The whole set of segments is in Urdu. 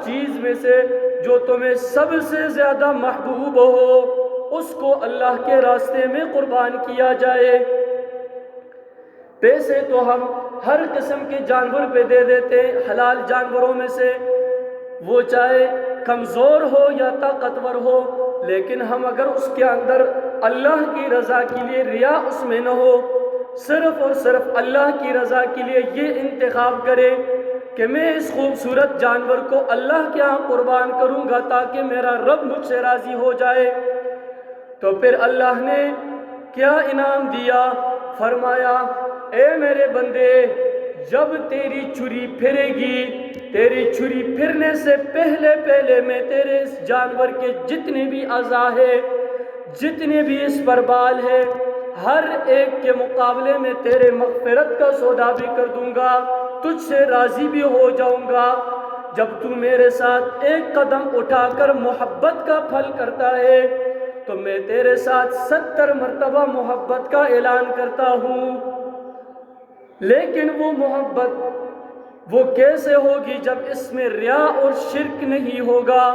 چیز میں سے جو تمہیں سب سے زیادہ محبوب ہو اس کو اللہ کے راستے میں قربان کیا جائے۔ پیسے تو ہم ہر قسم کے جانور پہ دے دیتے ہیں، حلال جانوروں میں سے، وہ چاہے کمزور ہو یا طاقتور ہو، لیکن ہم اگر اس کے اندر اللہ کی رضا کے لیے ریا اس میں نہ ہو، صرف اور صرف اللہ کی رضا کے لیے یہ انتخاب کرے کہ میں اس خوبصورت جانور کو اللہ کے ہاں قربان کروں گا تاکہ میرا رب مجھ سے راضی ہو جائے، تو پھر اللہ نے کیا انعام دیا؟ فرمایا اے میرے بندے، جب تیری چھری پھرے گی، تیری چھری پھرنے سے پہلے میں تیرے اس جانور کے جتنے بھی اعضاء ہے، جتنے بھی اس پر بال ہے، ہر ایک کے مقابلے میں تیرے مغفرت کا سودا بھی کر دوں گا، تجھ سے راضی بھی ہو جاؤں گا۔ جب تو میرے ساتھ ایک قدم اٹھا کر محبت کا پھل کرتا ہے تو میں تیرے ساتھ 70 مرتبہ محبت کا اعلان کرتا ہوں، لیکن وہ محبت وہ کیسے ہوگی جب اس میں ریا اور شرک نہیں ہوگا؟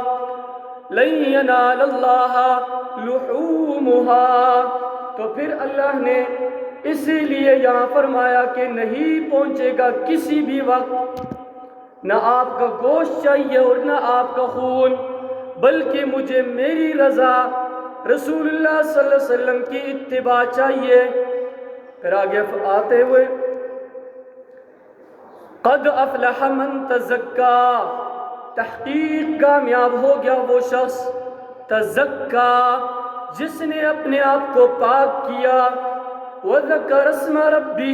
لن ینال اللہ لحومها، تو پھر اللہ نے اسی لیے یہاں فرمایا کہ نہیں پہنچے گا کسی بھی وقت، نہ آپ کا گوشت چاہیے اور نہ آپ کا خون، بلکہ مجھے میری رضا، رسول اللہ صلی اللہ علیہ وسلم کی اتباع چاہیے۔ پھر آگے آتے ہوئے قد افلح من تزکا، تحقیق کامیاب ہو گیا وہ شخص، تزکا جس نے اپنے آپ کو پاک کیا، وذکر اسم ربہ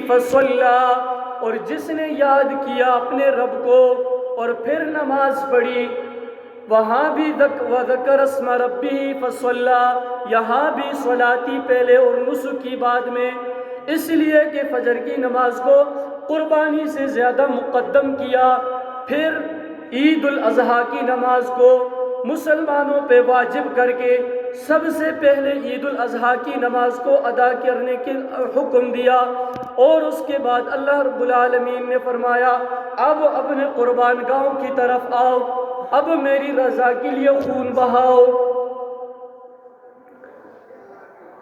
فصلی، اور جس نے یاد کیا اپنے رب کو اور پھر نماز پڑھی، وہاں بھی وذکر اسم ربہ فصلی، یہاں بھی صلاتی پہلے اور نسک کی بعد میں، اس لیے کہ فجر کی نماز کو قربانی سے زیادہ مقدم کیا۔ پھر عید الاضحیٰ کی نماز کو مسلمانوں پہ واجب کر کے سب سے پہلے عید الاضحیٰ کی نماز کو ادا کرنے کے حکم دیا، اور اس کے بعد اللہ رب العالمین نے فرمایا اب اپنے قربان گاہوں کی طرف آؤ، اب میری رضا کے لیے خون بہاؤ۔